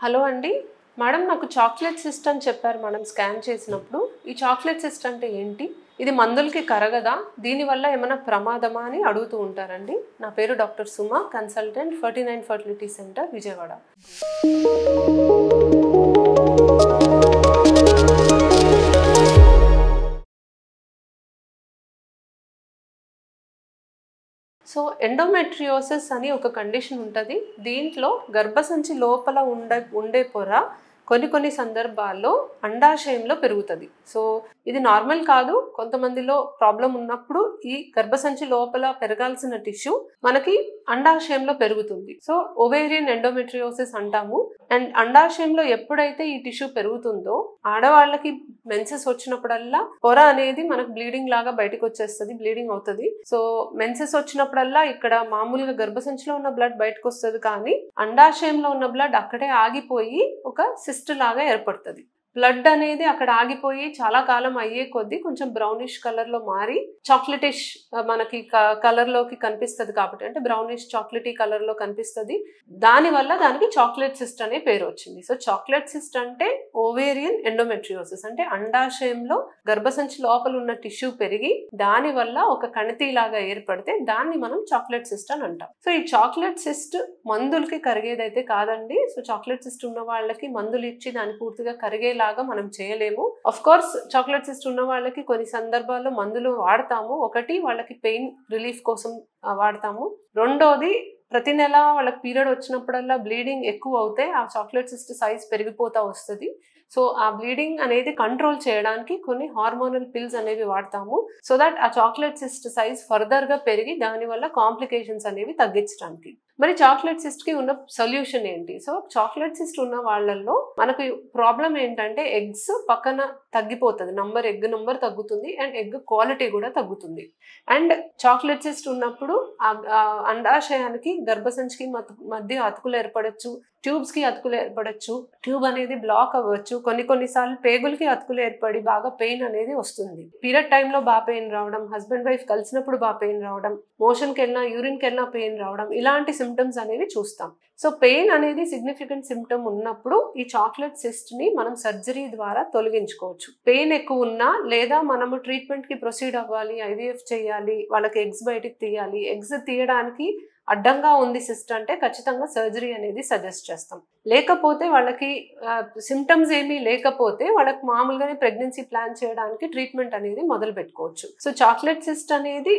Hello అండి. Madam నాకు chocolate cyst అని చెప్పారు మేడం స్కాన్ చేసినప్పుడు. ఈ చాక్లెట్ సిస్ట్ అంటే ఏంటి? ఇది మందులకి కరగదా? దీనివల్ల ఏమైనా ప్రమాదమా అని అడుగుతూ ఉంటారండి. నా పేరు doctor Suma, consultant 49 fertility centre Vijayawada. So endometriosis అని ఒక కండిషన్ ఉంటుంది. దీంట్లో గర్భసంచి లోపల ఉండే పొర కొన్ని సందర్భాల్లో అండాశయంలో పెరుగుతుంది. సో ఇది నార్మల్ కాదు. కొంతమందిలో ప్రాబ్లం ఉన్నప్పుడు ఈ గర్భసంచి లోపల పెరగాల్సిన టిష్యూ మనకి అండాశయంలో పెరుగుతుంది. సో ఓవేరియన్ ఎండోమెట్రియోసిస్ అంటాము. అండ్ అండాశయంలో ఎప్పుడైతే ఈ టిష్యూ పెరుగుతుందో ఆడవాళ్ళకి మెన్సెస్ వచ్చినప్పుడల్లా పొర అనేది మనకు బ్లీడింగ్ లాగా బయటకు వచ్చేస్తుంది, బ్లీడింగ్ అవుతుంది. సో మెన్సెస్ వచ్చినప్పుడల్లా ఇక్కడ మామూలుగా గర్భసంచిలో ఉన్న బ్లడ్ బయటకు వస్తుంది, కానీ అండాశయంలో ఉన్న బ్లడ్ అక్కడే ఆగిపోయి ఒక సిస్ట్ లాగా ఏర్పడుతుంది. బ్లడ్ అనేది అక్కడ ఆగిపోయి చాలా కాలం అయ్యే కొద్దీ కొంచెం బ్రౌనిష్ కలర్ లో మారి చాక్లెటిష్ మనకి కలర్ లోకి కనిపిస్తుంది. కాబట్టి అంటే బ్రౌనిష్ చాక్లెటీ కలర్ లో కనిపిస్తుంది. దానివల్ల దానికి చాక్లెట్ సిస్ట్ అనే పేరు వచ్చింది. సో చాక్లెట్ సిస్ట్ అంటే ఓవేరియన్ ఎండోమెట్రియోసిస్, అంటే అండాశయంలో గర్భసంచి లోపల ఉన్న టిష్యూ పెరిగి దాని వల్ల ఒక కణితి లాగా ఏర్పడితే దాన్ని మనం చాక్లెట్ సిస్ట్ అని అంటాం. సో ఈ చాక్లెట్ సిస్ట్ మందులకి కరిగేదైతే కాదండి. సో చాక్లెట్ సిస్ట్ ఉన్న వాళ్ళకి మందులు ఇచ్చి దాన్ని పూర్తిగా కరిగేలా మనం చేయలేము. ఆఫ్ కోర్స్ చాక్లెట్ సిస్ట్ ఉన్న వాళ్ళకి కొన్ని సందర్భాల్లో మందులు వాడతాము. ఒకటి వాళ్ళకి పెయిన్ రిలీఫ్ కోసం వాడతాము. రెండోది ప్రతి నెల వాళ్ళకి పీరియడ్ వచ్చినప్పుడల్లా బ్లీడింగ్ ఎక్కువ అవుతే ఆ చాక్లెట్ సిస్ట్ సైజ్ పెరిగిపోతా వస్తుంది. సో ఆ బ్లీడింగ్ అనేది కంట్రోల్ చేయడానికి కొన్ని హార్మోనల్ పిల్స్ అనేవి వాడతాము. సో దట్ ఆ చాక్లెట్ సిస్ట్ సైజ్ ఫర్దర్ గా పెరిగి దానివల్ల కాంప్లికేషన్స్ అనేవి తగ్గించడానికి. మరి చాక్లెట్ సిస్ట్ కి ఉన్న సొల్యూషన్ ఏంటి? సో చాక్లెట్ సిస్ట్ ఉన్న వాళ్ళల్లో మనకు ప్రాబ్లం ఏంటంటే ఎగ్స్ పక్కన తగ్గిపోతుంది, ఎగ్ నంబర్ తగ్గుతుంది అండ్ ఎగ్ క్వాలిటీ కూడా తగ్గుతుంది. అండ్ చాక్లెట్ సిస్ట్ ఉన్నప్పుడు అండాశయానికి గర్భసంచికి మధ్య అతుకులు ఏర్పడచ్చు, ట్యూబ్స్ కి అతుకులు ఏర్పడచ్చు, ట్యూబ్ అనేది బ్లాక్ అవ్వచ్చు, కొన్నిసార్లు పేగులకి అతుకులు ఏర్పడి బాగా పెయిన్ అనేది వస్తుంది. పీరియడ్ టైంలో బాగా పెయిన్ రావడం, హస్బెండ్ వైఫ్ కలిసినప్పుడు బాగా పెయిన్ రావడం, మోషన్కి వెళ్ళినా యూరిన్కి వెళ్ళినా పెయిన్ రావడం, ఇలాంటి సిమ్టమ్స్ అనేవి చూస్తాం. సో పెయిన్ అనేది సిగ్నిఫికెంట్ సిమ్టమ్ ఉన్నప్పుడు ఈ చాక్లెట్ సిస్ట్ ని మనం సర్జరీ ద్వారా తొలగించుకోవచ్చు. పెయిన్ ఎక్కువ ఉన్నా లేదా మనము ట్రీట్మెంట్ కి ప్రొసీడ్ అవ్వాలి, ఐవీఎఫ్ చేయాలి, వాళ్ళకి ఎగ్స్ బయటికి తీయాలి, ఎగ్స్ తీయడానికి అడ్డంగా ఉంది సిస్ట్ అంటే ఖచ్చితంగా సర్జరీ అనేది సజెస్ట్ చేస్తాం. లేకపోతే వాళ్ళకి సిమ్టమ్స్ ఏమీ లేకపోతే వాళ్ళకి మామూలుగానే ప్రెగ్నెన్సీ ప్లాన్ చేయడానికి ట్రీట్మెంట్ అనేది మొదలు పెట్టుకోవచ్చు. సో చాక్లెట్ సిస్ట్ అనేది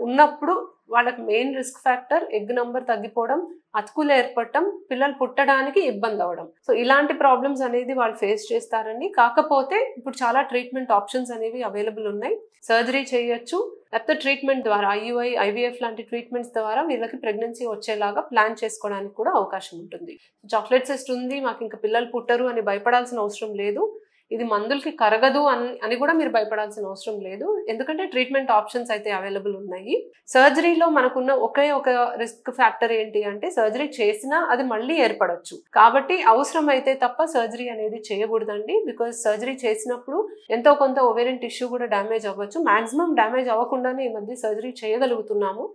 ఉన్నప్పుడు వాళ్ళకి main risk factor egg number తగ్గిపోవడం, అతుకులు ఏర్పడటం, పిల్లలు పుట్టడానికి ఇబ్బంది అవడం. సో ఇలాంటి ప్రాబ్లమ్స్ అనేది వాళ్ళు ఫేస్ చేస్తారండి. కాకపోతే ఇప్పుడు చాలా ట్రీట్మెంట్ ఆప్షన్స్ అనేవి అవైలబుల్ ఉన్నాయి. సర్జరీ చేయొచ్చు, లేకపోతే ట్రీట్మెంట్ ద్వారా ఐయుఐ, ఐవీఎఫ్ లాంటి ట్రీట్మెంట్స్ ద్వారా వీళ్ళకి ప్రెగ్నెన్సీ వచ్చేలాగా ప్లాన్ చేసుకోవడానికి కూడా అవకాశం ఉంటుంది. చాక్లెట్ సిస్ట్ ఉంది, మాకు ఇంకా పిల్లలు పుట్టరు అని భయపడాల్సిన అవసరం లేదు. ఇది మందులకి కరగదు అని కూడా మీరు భయపడాల్సిన అవసరం లేదు. ఎందుకంటే ట్రీట్మెంట్ ఆప్షన్స్ అయితే అవైలబుల్ ఉన్నాయి. సర్జరీలో మనకున్న ఒకే ఒక రిస్క్ ఫ్యాక్టర్ ఏంటి అంటే సర్జరీ చేసినా అది మళ్ళీ ఏర్పడచ్చు. కాబట్టి అవసరం అయితే తప్ప సర్జరీ అనేది చేయకూడదండి. బికాజ్ సర్జరీ చేసినప్పుడు ఎంతో కొంత ఓవేరియన్ టిష్యూ కూడా డ్యామేజ్ అవ్వచ్చు. మాక్సిమం డ్యామేజ్ అవ్వకుండానే ఈ మధ్య సర్జరీ చేయగలుగుతున్నాము.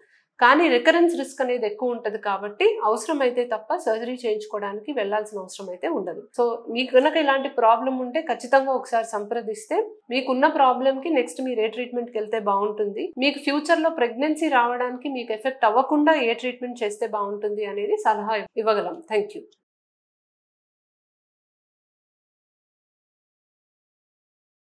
కానీ రికరెన్స్ రిస్క్ అనేది ఎక్కువ ఉంటుంది కాబట్టి అవసరం అయితే తప్ప సర్జరీ చేయించుకోవడానికి వెళ్లాల్సిన అవసరం అయితే ఉండదు. సో మీకు కనుక ఇలాంటి ప్రాబ్లం ఉంటే ఖచ్చితంగా ఒకసారి సంప్రదిస్తే మీకున్న ప్రాబ్లంకి నెక్స్ట్ మీరు ఏ ట్రీట్మెంట్కి వెళ్తే బాగుంటుంది, మీకు ఫ్యూచర్లో ప్రెగ్నెన్సీ రావడానికి మీకు ఎఫెక్ట్ అవ్వకుండా ఏ ట్రీట్మెంట్ చేస్తే బాగుంటుంది అనేది సలహా ఇవ్వగలం. Thank you.